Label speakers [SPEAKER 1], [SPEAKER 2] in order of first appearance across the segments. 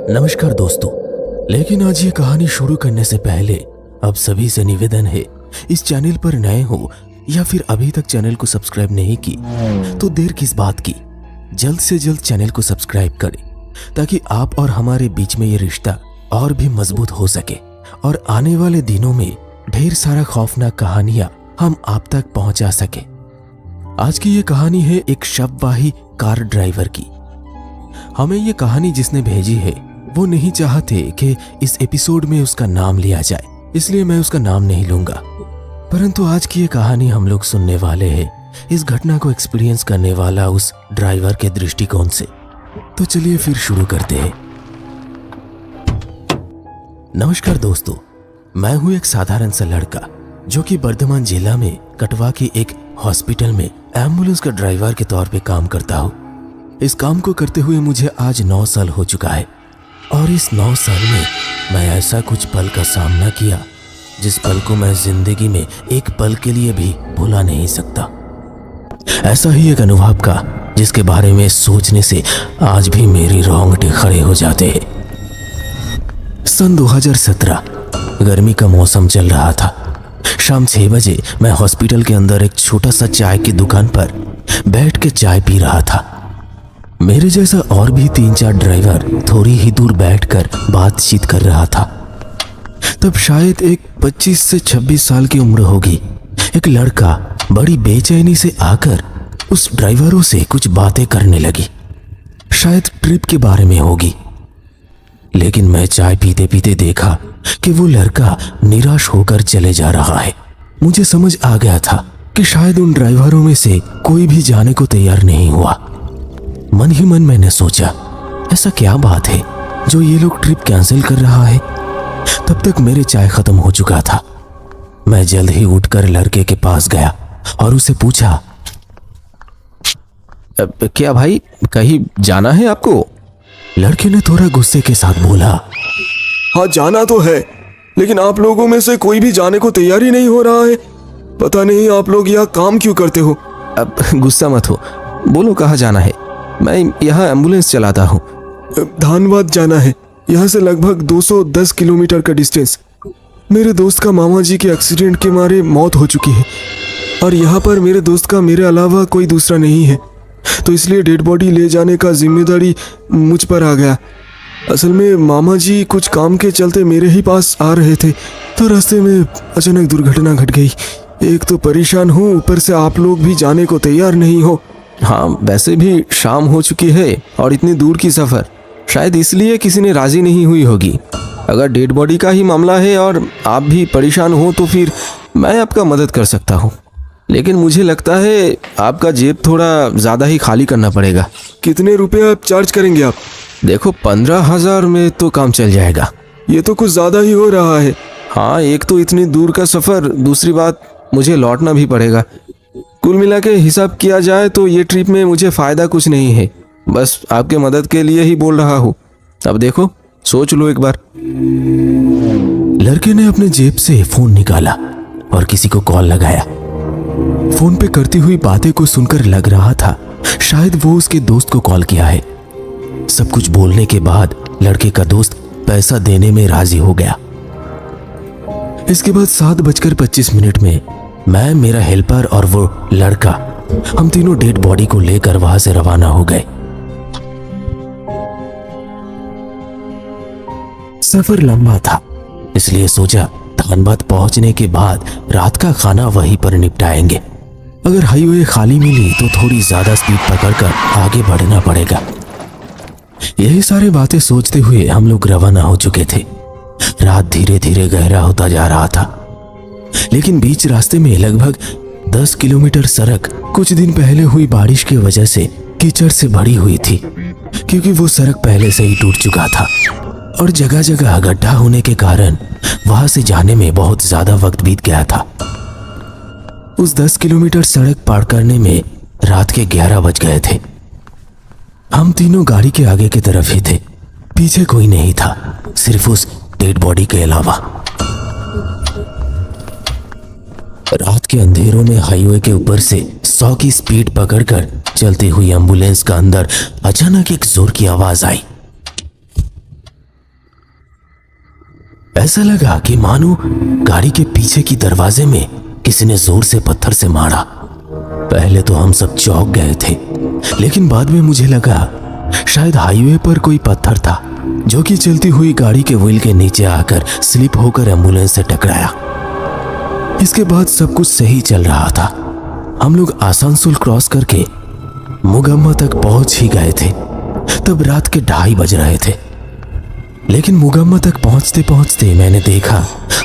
[SPEAKER 1] नमस्कार दोस्तों। लेकिन आज ये कहानी शुरू करने से पहले अब सभी से निवेदन है, इस चैनल पर नए हो या फिर अभी तक चैनल को सब्सक्राइब नहीं की तो देर किस बात की, जल्द से जल्द चैनल को सब्सक्राइब करें ताकि आप और हमारे बीच में ये रिश्ता और भी मजबूत हो सके और आने वाले दिनों में ढेर सारा खौफनाक कहानियां हम आप तक पहुंचा सके। आज की ये कहानी है एक शववाही कार ड्राइवर की। हमें ये कहानी जिसने भेजी है वो नहीं चाहते कि इस एपिसोड में उसका नाम लिया जाए, इसलिए मैं उसका नाम नहीं लूंगा। परंतु आज की ये कहानी हम लोग सुनने वाले हैं इस घटना को एक्सपीरियंस करने वाला उस ड्राइवर के दृष्टिकोण से। तो चलिए फिर शुरू करते हैं। नमस्कार दोस्तों, मैं हूं एक साधारण सा लड़का जो कि वर्धमान जिला में कटवा की एक हॉस्पिटल में एम्बुलेंस का ड्राइवर के तौर पे काम करता हूं। इस काम को करते हुए मुझे आज 9 साल हो चुका है और इस 9 साल में मैं ऐसा कुछ पल का सामना किया जिस पल को मैं जिंदगी में एक पल के लिए भी भुला नहीं सकता। ऐसा ही एक अनुभव का जिसके बारे में सोचने से आज भी मेरी रोंगटे खड़े हो जाते हैं। सन 2017 गर्मी का मौसम चल रहा था। शाम 6 बजे मैं हॉस्पिटल के अंदर एक छोटा सा चाय की दुकान पर बैठ के चाय पी रहा था। मेरे जैसा और भी 3-4 ड्राइवर थोड़ी ही दूर बैठकर बातचीत कर रहा था। तब शायद एक 25 से 26 साल की उम्र होगी। एक लड़का बड़ी बेचैनी से आकर उस ड्राइवरों से कुछ बातें करने लगी, शायद ट्रिप के बारे में होगी। लेकिन मैं चाय पीते पीते देखा कि वो लड़का निराश होकर चले जा रहा है। मुझे समझ आ गया था कि शायद उन ड्राइवरों में से कोई भी जाने को तैयार नहीं हुआ। मन ही मन मैंने सोचा, ऐसा क्या बात है जो ये लोग ट्रिप कैंसिल कर रहा है। तब तक मेरे चाय खत्म हो चुका था। मैं जल्द ही उठकर लड़के के पास गया और उसे पूछा, क्या भाई कहीं जाना है आपको? लड़के ने थोड़ा गुस्से के साथ बोला,
[SPEAKER 2] हाँ जाना तो है, लेकिन आप लोगों में से कोई भी जाने को तैयार ही नहीं हो रहा है। पता नहीं आप लोग यहाँ काम क्यों करते हो।
[SPEAKER 1] अब गुस्सा मत हो, बोलो कहाँ जाना है। मैं यहाँ एम्बुलेंस चलाता हूँ।
[SPEAKER 2] धनबाद जाना है, यहाँ से लगभग 210 किलोमीटर का डिस्टेंस। मेरे दोस्त का मामा जी के एक्सीडेंट के मारे मौत हो चुकी है और यहाँ पर मेरे दोस्त का मेरे अलावा कोई दूसरा नहीं है, तो इसलिए डेड बॉडी ले जाने का जिम्मेदारी मुझ पर आ गया। असल में मामा जी कुछ काम के चलते मेरे ही पास आ रहे थे, तो रास्ते में अचानक दुर्घटना घट गई। एक तो परेशान हूँ, ऊपर से आप लोग भी जाने को तैयार नहीं हो।
[SPEAKER 1] हाँ, वैसे भी शाम हो चुकी है और इतनी दूर की सफ़र, शायद इसलिए किसी ने राज़ी नहीं हुई होगी। अगर डेड बॉडी का ही मामला है और आप भी परेशान हो तो फिर मैं आपका मदद कर सकता हूँ, लेकिन मुझे लगता है आपका जेब थोड़ा ज़्यादा ही खाली करना पड़ेगा।
[SPEAKER 2] कितने रुपए आप चार्ज करेंगे आप?
[SPEAKER 1] देखो 15,000 में तो काम चल जाएगा।
[SPEAKER 2] ये तो कुछ ज़्यादा ही हो रहा है।
[SPEAKER 1] हाँ, एक तो इतनी दूर का सफ़र, दूसरी बात मुझे लौटना भी पड़ेगा। कुल मिला के हिसाब किया जाए तो ये ट्रिप में मुझे फ़ायदा कुछ नहीं है, बस आपके मदद के लिए ही बोल रहा हूँ। अब देखो, सोच लो एक बार। लड़के ने अपने जेब से फ़ोन निकाला और किसी को कॉल लगाया। फ़ोन पे करती हुई बातें को सुनकर लग रहा था शायद वो उसके दोस्त को कॉल किया है। सब कुछ बोलने के बाद लड़के का दोस्त पैसा देने में राजी हो गया। इसके बाद 7:25 में मैं, मेरा हेल्पर और वो लड़का, हम तीनों डेड बॉडी को लेकर वहां से रवाना हो गए। सफर लंबा था, इसलिए सोचा धनबाद पहुंचने के बाद रात का खाना वहीं पर निपटाएंगे। अगर हाईवे खाली मिली तो थोड़ी ज्यादा स्पीड पकड़कर आगे बढ़ना पड़ेगा। यही सारी बातें सोचते हुए हम लोग रवाना हो चुके थे। रात धीरे धीरे गहरा होता जा रहा था, लेकिन बीच रास्ते में लगभग 10 किलोमीटर सड़क कुछ दिन पहले हुई बारिश की वजह से कीचड़ से भरी हुई थी, क्योंकि वो सड़क पहले से ही टूट चुका था और जगह जगह गड्ढा होने के कारण वहां से जाने में बहुत ज्यादा वक्त बीत गया था। उस 10 किलोमीटर सड़क पार करने में रात के 11 बज गए थे। हम तीनों गाड़ी के आगे की तरफ ही थे, पीछे कोई नहीं था, सिर्फ उस डेड बॉडी के अलावा। रात के अंधेरों में हाईवे के ऊपर से 100 की स्पीड पकड़कर चलती हुई एम्बुलेंस का अंदर अचानक एक जोर की आवाज आई। ऐसा लगा कि मानो गाड़ी के पीछे की दरवाजे में किसी ने जोर से पत्थर से मारा। पहले तो हम सब चौंक गए थे, लेकिन बाद में मुझे लगा शायद हाईवे पर कोई पत्थर था जो कि चलती हुई गाड़ी के व्हील के नीचे आकर स्लिप होकर एम्बुलेंस से टकराया। इसके बाद सब कुछ सही चल रहा था। हम लोग आसनसोल क्रॉस करके मुगम्मा तक पहुंच ही गए थे। तब रात के 2:30 बज रहे थे। लेकिन मुगम्मा तक पहुंचते पहुंचते मैंने देखा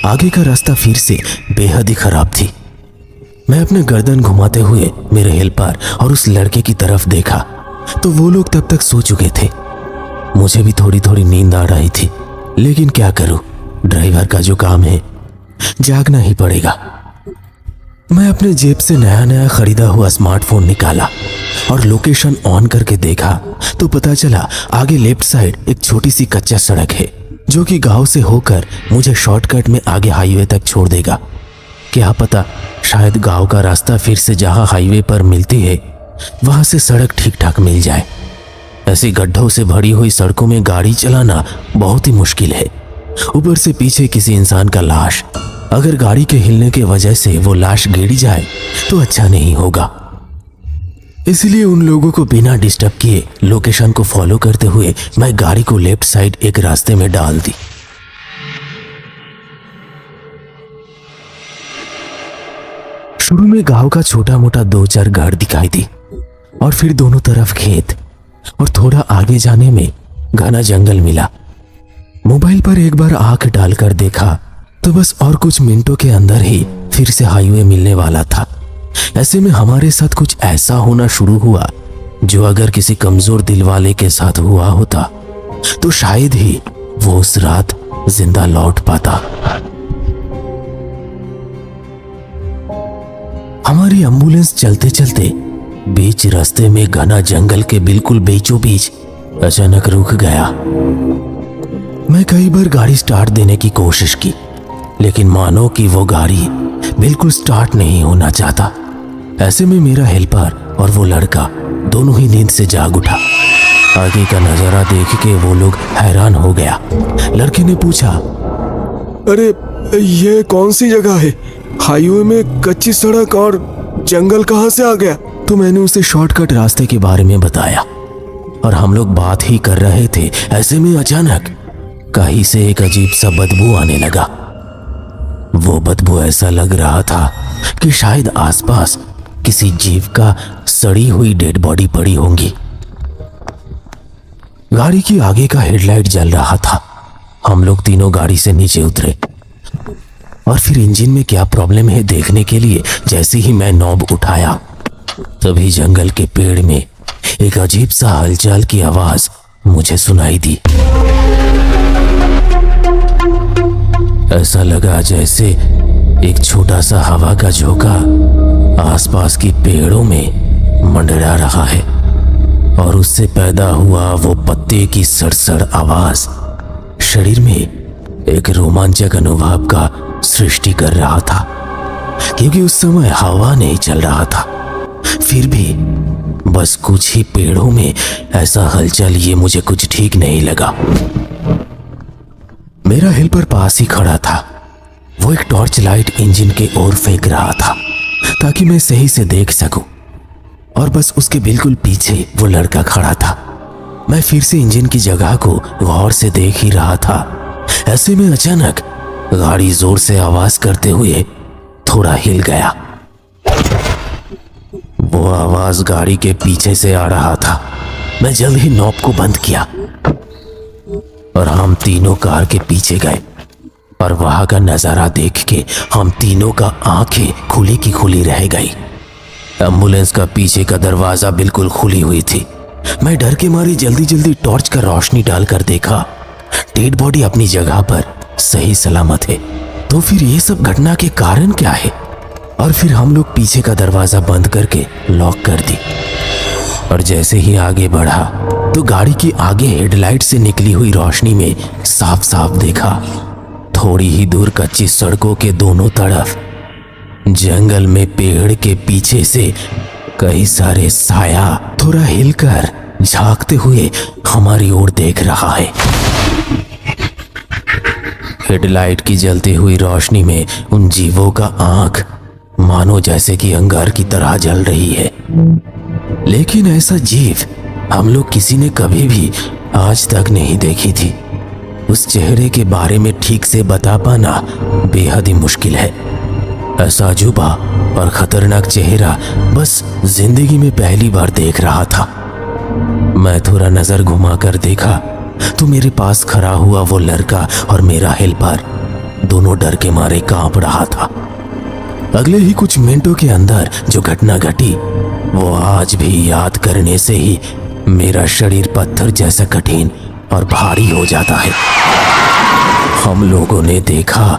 [SPEAKER 1] आगे का रास्ता फिर से बेहद ही खराब थी। मैं अपने गर्दन घुमाते हुए मेरे हेल्पर और उस लड़के की तरफ देखा तो वो लोग तब तक सो चुके थे। मुझे भी थोड़ी थोड़ी नींद आ रही थी, लेकिन क्या करूं, ड्राइवर का जो काम है जागना ही पड़ेगा। मैं अपने जेब से नया नया खरीदा हुआ स्मार्टफोन निकाला और लोकेशन ऑन करके देखा तो पता चला आगे लेफ्ट साइड एक छोटी सी कच्चा सड़क है जो कि गांव से होकर मुझे शॉर्टकट में आगे हाईवे तक छोड़ देगा। क्या पता शायद गांव का रास्ता फिर से जहां हाईवे पर मिलती है वहां से सड़क ठीक ठाक मिल जाए। ऐसी गड्ढों से भरी हुई सड़कों में गाड़ी चलाना बहुत ही मुश्किल है। ऊपर से पीछे किसी इंसान का लाश, अगर गाड़ी के हिलने की वजह से वो लाश गिर जाए तो अच्छा नहीं होगा। इसलिए उन लोगों को बिना डिस्टर्ब किए लोकेशन को फॉलो करते हुए मैं गाड़ी को लेफ्ट साइड एक रास्ते में डाल दी। शुरू में गांव का छोटा मोटा 2-4 घर दिखाई दी और फिर दोनों तरफ खेत और थोड़ा आगे जाने में घना जंगल मिला। मोबाइल पर एक बार आंख डालकर देखा तो बस और कुछ मिनटों के अंदर ही फिर से हाईवे मिलने वाला था। ऐसे में हमारे साथ कुछ ऐसा होना शुरू हुआ जो अगर किसी कमजोर दिल वाले के साथ हुआ होता तो शायद ही वो उस रात जिंदा लौट पाता। हमारी एम्बुलेंस चलते चलते बीच रास्ते में घना जंगल के बिल्कुल बीचों बीच अचानक रुक गया। मैं कई बार गाड़ी स्टार्ट देने की कोशिश की, लेकिन मानो कि वो गाड़ी बिल्कुल स्टार्ट नहीं होना चाहता। ऐसे में मेरा हेल्पर और वो लड़का दोनों ही नींद से जाग उठा। आगे का नजारा देख के वो लोग हैरान हो गया। लड़के ने पूछा,
[SPEAKER 2] अरे ये कौन सी जगह है? हाईवे में कच्ची सड़क और जंगल कहाँ से आ गया?
[SPEAKER 1] तो मैंने उसे शॉर्टकट रास्ते के बारे में बताया और हम लोग बात ही कर रहे थे। ऐसे में अचानक कहीं से एक अजीब सा बदबू आने लगा। वो बदबू ऐसा लग रहा था कि शायद आसपास किसी जीव का सड़ी हुई डेड बॉडी पड़ी होंगी। गाड़ी की आगे का हेडलाइट जल रहा था। हम लोग तीनों गाड़ी से नीचे उतरे और फिर इंजन में क्या प्रॉब्लम है देखने के लिए जैसे ही मैं नॉब उठाया तभी जंगल के पेड़ में एक अजीब सा हलचल की आवाज मुझे सुनाई दी। ऐसा लगा जैसे एक छोटा सा हवा का झोंका आसपास की पेड़ों में मंडरा रहा है और उससे पैदा हुआ वो पत्ते की सड़सड़ आवाज शरीर में एक रोमांचक अनुभव का सृष्टि कर रहा था। क्योंकि उस समय हवा नहीं चल रहा था, फिर भी बस कुछ ही पेड़ों में ऐसा हलचल, ये मुझे कुछ ठीक नहीं लगा। मेरा हेल्पर पास ही खड़ा था। वो एक टॉर्च लाइट इंजन के ओर फेंक रहा था ताकि मैं सही से देख सकूं, और बस उसके बिल्कुल पीछे वो लड़का खड़ा था। मैं फिर से इंजन की जगह को गौर से देख ही रहा था। ऐसे में अचानक गाड़ी जोर से आवाज करते हुए थोड़ा हिल गया। वो आवाज गाड़ी के पीछे से आ रहा था। मैं जल्द ही नॉब को बंद किया और हम तीनों कार के पीछे गए और वहां का नजारा देख के हम तीनों का आंखें खुली की खुली रह गई। एम्बुलेंस का पीछे का दरवाजा बिल्कुल खुली हुई थी। मैं डर के मारे जल्दी जल्दी टॉर्च का रोशनी डालकर देखा, डेड बॉडी अपनी जगह पर सही सलामत है। तो फिर ये सब घटना के कारण क्या है? और फिर हम लोग पीछे का दरवाजा बंद करके लॉक कर दी और जैसे ही आगे बढ़ा तो गाड़ी की आगे हेडलाइट से निकली हुई रोशनी में साफ साफ देखा, थोड़ी ही दूर कच्ची सड़कों के दोनों तरफ जंगल में पेड़ के पीछे से कई सारे साया थोड़ा हिलकर झांकते हुए हमारी ओर देख रहा है। हेडलाइट की जलती हुई रोशनी में उन जीवों का आंख मानो जैसे कि अंगार की तरह जल रही है। लेकिन ऐसा जीव हम लोग किसी ने कभी भी आज तक नहीं देखी थी। उस चेहरे के बारे में ठीक से बता पाना बेहद ही मुश्किल है। ऐसा अजूबा और खतरनाक चेहरा बस जिंदगी में पहली बार देख रहा था। मैं थोड़ा नजर घुमाकर देखा तो मेरे पास खड़ा हुआ वो लड़का और मेरा हेल्पर दोनों डर के मारे कांप रहा था। अगले ही कुछ मिनटों के अंदर जो घटना घटी वो आज भी याद करने से ही मेरा शरीर पत्थर जैसा कठिन और भारी हो जाता है। हम लोगों ने देखा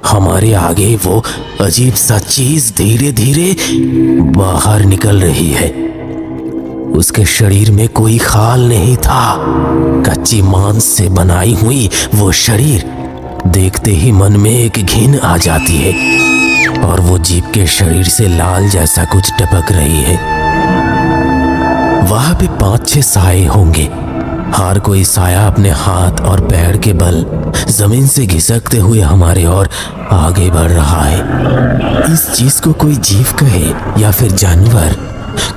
[SPEAKER 1] हमारे आगे वो अजीब सा चीज धीरे धीरे बाहर निकल रही है। उसके शरीर में कोई खाल नहीं था। कच्ची मांस से बनाई हुई वो शरीर देखते ही मन में एक घिन आ जाती है और वो जीव के शरीर से लाल जैसा कुछ टपक रही है। वहां पे 5-6 साए होंगे। हर कोई साया अपने हाथ और पैर के बल जमीन से घिसकते हुए हमारे ओर आगे बढ़ रहा है। इस चीज को कोई जीव कहे या फिर जानवर,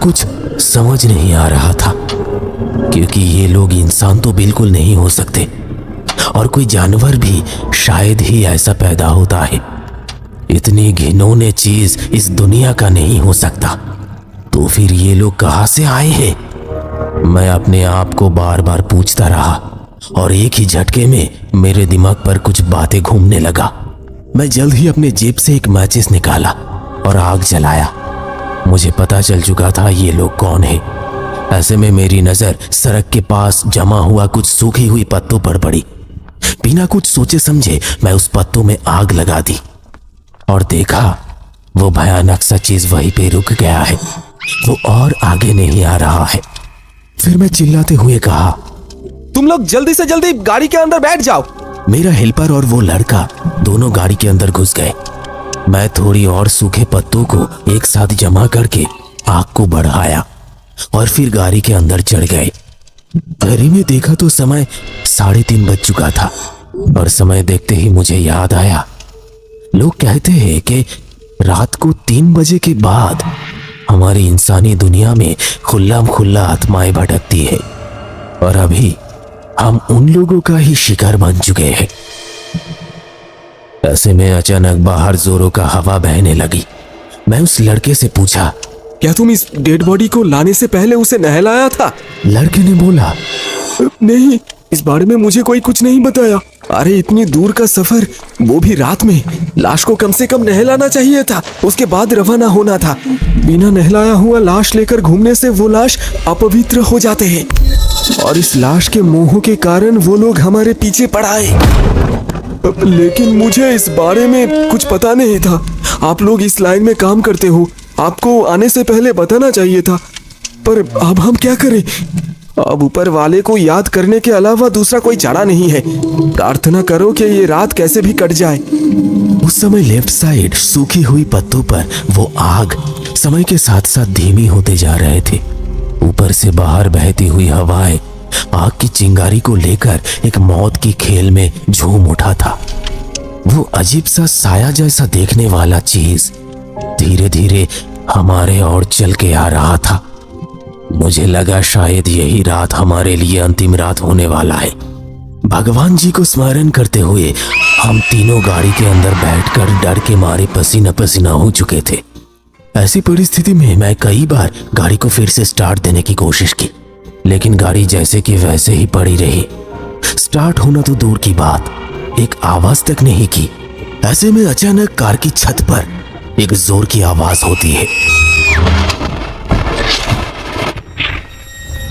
[SPEAKER 1] कुछ समझ नहीं आ रहा था, क्योंकि ये लोग इंसान तो बिल्कुल नहीं हो सकते और कोई जानवर भी शायद ही ऐसा पैदा होता है। इतनी घिनौनी चीज इस दुनिया का नहीं हो सकता। तो फिर ये लोग कहां से आए हैं? मैं अपने आप को बार बार पूछता रहा और एक ही झटके में मेरे दिमाग पर कुछ बातें घूमने लगा। मैं जल्द ही अपने जेब से एक मैचिस निकाला और आग जलाया। मुझे पता चल चुका था ये लोग कौन है। ऐसे में मेरी नजर सड़क के पास जमा हुआ कुछ सूखी हुई पत्तों पर पड़ी। बिना कुछ सोचे समझे मैं उस पत्तों में आग लगा दी और देखा वो भयानक सा चीज वहीं पे रुक गया है। वो और आगे नहीं आ रहा है। फिर मैं चिल्लाते हुए कहा,
[SPEAKER 2] तुम लोग जल्दी से जल्दी गाड़ी के अंदर बैठ जाओ।
[SPEAKER 1] मेरा हेल्पर और वो लड़का दोनों गाड़ी के अंदर घुस गए। मैं थोड़ी और सूखे पत्तों को एक साथ जमा करके आग को बढ़ाया और फिर गाड़ी के अंदर चढ़ गए। घड़ी में देखा तो समय 3:30 बज चुका था और समय देखते ही मुझे याद आया, लोग कहते हैं कि रात को 3 बजे के बाद हमारी इंसानी दुनिया में खुल्ला आत्माएं भटकती है और अभी हम उन लोगों का ही शिकार बन चुके हैं। ऐसे में अचानक बाहर जोरों का हवा बहने लगी। मैं उस लड़के से पूछा,
[SPEAKER 2] क्या तुम इस डेड बॉडी को लाने से पहले उसे नहलाया था?
[SPEAKER 1] लड़के ने बोला,
[SPEAKER 2] नहीं, इस बारे में मुझे कोई कुछ नहीं बताया। अरे इतनी दूर का सफर, वो भी रात में। लाश को कम से कम नहलाना चाहिए था, उसके बाद रवाना होना था। बिना नहलाया हुआ लाश लेकर घूमने से वो लाश अपवित्र हो जाते हैं और इस लाश के मोह के कारण वो लोग हमारे पीछे पड़ाए। लेकिन मुझे इस बारे में कुछ पता नहीं था। आप लोग इस लाइन में काम करते हो, आपको आने से पहले बताना चाहिए था। पर अब हम क्या करें? अब ऊपर वाले को याद करने के अलावा दूसरा कोई चारा नहीं है। प्रार्थना करो कि ये रात कैसे भी कट जाए।
[SPEAKER 1] उस समय लेफ्ट साइड सूखी हुई पत्तों पर वो आग समय के साथ साथ धीमी होते जा रहे थे। ऊपर से बाहर बहती हुई हवाएं आग की चिंगारी को लेकर एक मौत की खेल में झूम उठा था। वो अजीब सा साया जैसा देखने वाला चीज धीरे धीरे हमारे ओर चल के आ रहा था। मुझे लगा शायद यही रात हमारे लिए अंतिम रात होने वाला है। भगवान जी को स्मरण करते हुए हम तीनों गाड़ी के अंदर बैठकर डर के मारे पसीना पसीना हो चुके थे। ऐसी परिस्थिति में मैं कई बार गाड़ी को फिर से स्टार्ट देने की कोशिश की, लेकिन गाड़ी जैसे कि वैसे ही पड़ी रही। स्टार्ट होना तो दूर की बात, एक आवाज तक नहीं की। ऐसे में अचानक कार की छत पर एक जोर की आवाज होती है।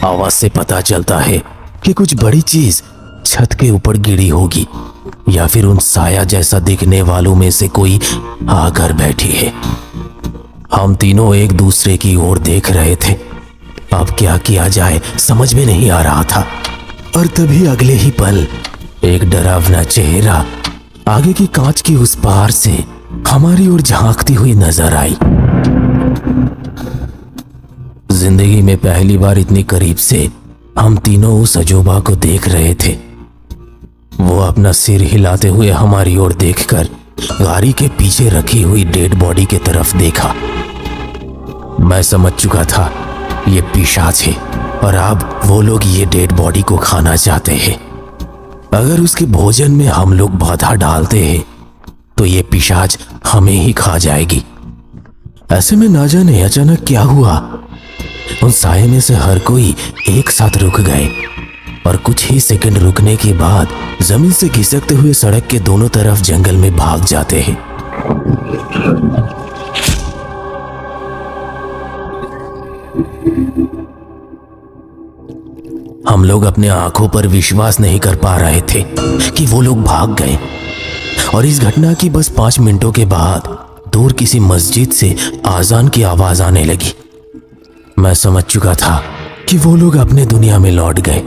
[SPEAKER 1] आवाज से पता चलता है कि कुछ बड़ी चीज छत के ऊपर गिरी होगी या फिर उन साया जैसा दिखने वालों में से कोई आकर बैठी है। हम तीनों एक दूसरे की ओर देख रहे थे। अब क्या किया जाए समझ में नहीं आ रहा था। और तभी अगले ही पल एक डरावना चेहरा आगे की कांच की उस पार से हमारी ओर झांकती हुई नजर आई। जिंदगी में पहली बार इतनी करीब से हम तीनों उस अजूबा को देख रहे थे। वो अपना सिर हिलाते हुए हमारी ओर देखकर गाड़ी के पीछे रखी हुई डेड बॉडी की तरफ देखा। मैं समझ चुका था ये पिशाच है और अब वो लोग ये डेड बॉडी को खाना चाहते हैं। अगर उसके भोजन में हम लोग बाधा डालते हैं तो ये पिशाच हमें ही खा जाएगी। ऐसे में ना जाने अचानक क्या हुआ, उन साये में से हर कोई एक साथ रुक गए और कुछ ही सेकंड रुकने के बाद जमीन से खिसकते हुए सड़क के दोनों तरफ जंगल में भाग जाते हैं। हम लोग अपने आंखों पर विश्वास नहीं कर पा रहे थे कि वो लोग भाग गए और इस घटना की बस 5 मिनटों के बाद दूर किसी मस्जिद से आजान की आवाज आने लगी। मैं समझ चुका था कि वो लोग अपने दुनिया में लौट गए।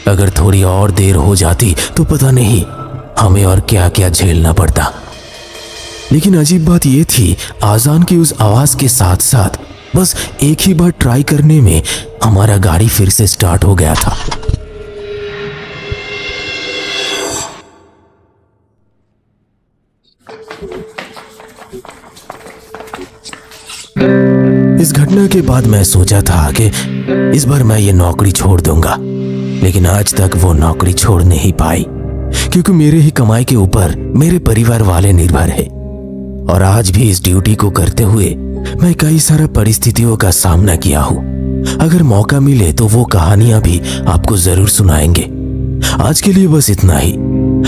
[SPEAKER 1] अगर थोड़ी और देर हो जाती तो पता नहीं हमें और क्या क्या झेलना पड़ता। लेकिन अजीब बात यह थी, आजान की उस आवाज के साथ साथ बस एक ही बार ट्राई करने में हमारा गाड़ी फिर से स्टार्ट हो गया था। इस घटना के बाद मैं सोचा था कि इस बार मैं ये नौकरी छोड़ दूंगा, लेकिन आज तक वो नौकरी छोड़ नहीं पाई क्योंकि मेरे ही कमाई के ऊपर मेरे परिवार वाले निर्भर है। और आज भी इस ड्यूटी को करते हुए मैं कई सारा परिस्थितियों का सामना किया हूँ। अगर मौका मिले तो वो कहानियां भी आपको जरूर सुनाएंगे। आज के लिए बस इतना ही।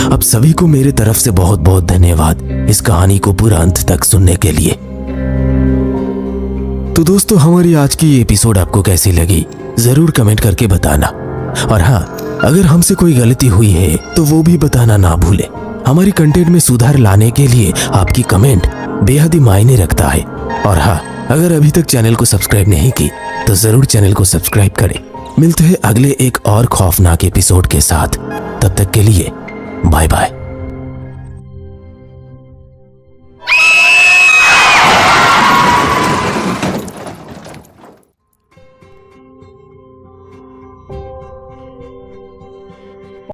[SPEAKER 1] अब सभी को मेरे तरफ से बहुत बहुत धन्यवाद इस कहानी को पूरा अंत तक सुनने के लिए। तो दोस्तों, हमारी आज की एपिसोड आपको कैसी लगी जरूर कमेंट करके बताना। और हाँ, अगर हमसे कोई गलती हुई है तो वो भी बताना ना भूले। हमारी कंटेंट में सुधार लाने के लिए आपकी कमेंट बेहद ही मायने रखता है। और हाँ, अगर अभी तक चैनल को सब्सक्राइब नहीं की तो जरूर चैनल को सब्सक्राइब करें। मिलते हैं अगले एक और खौफनाक एपिसोड के साथ। तब तक के लिए बाय बाय।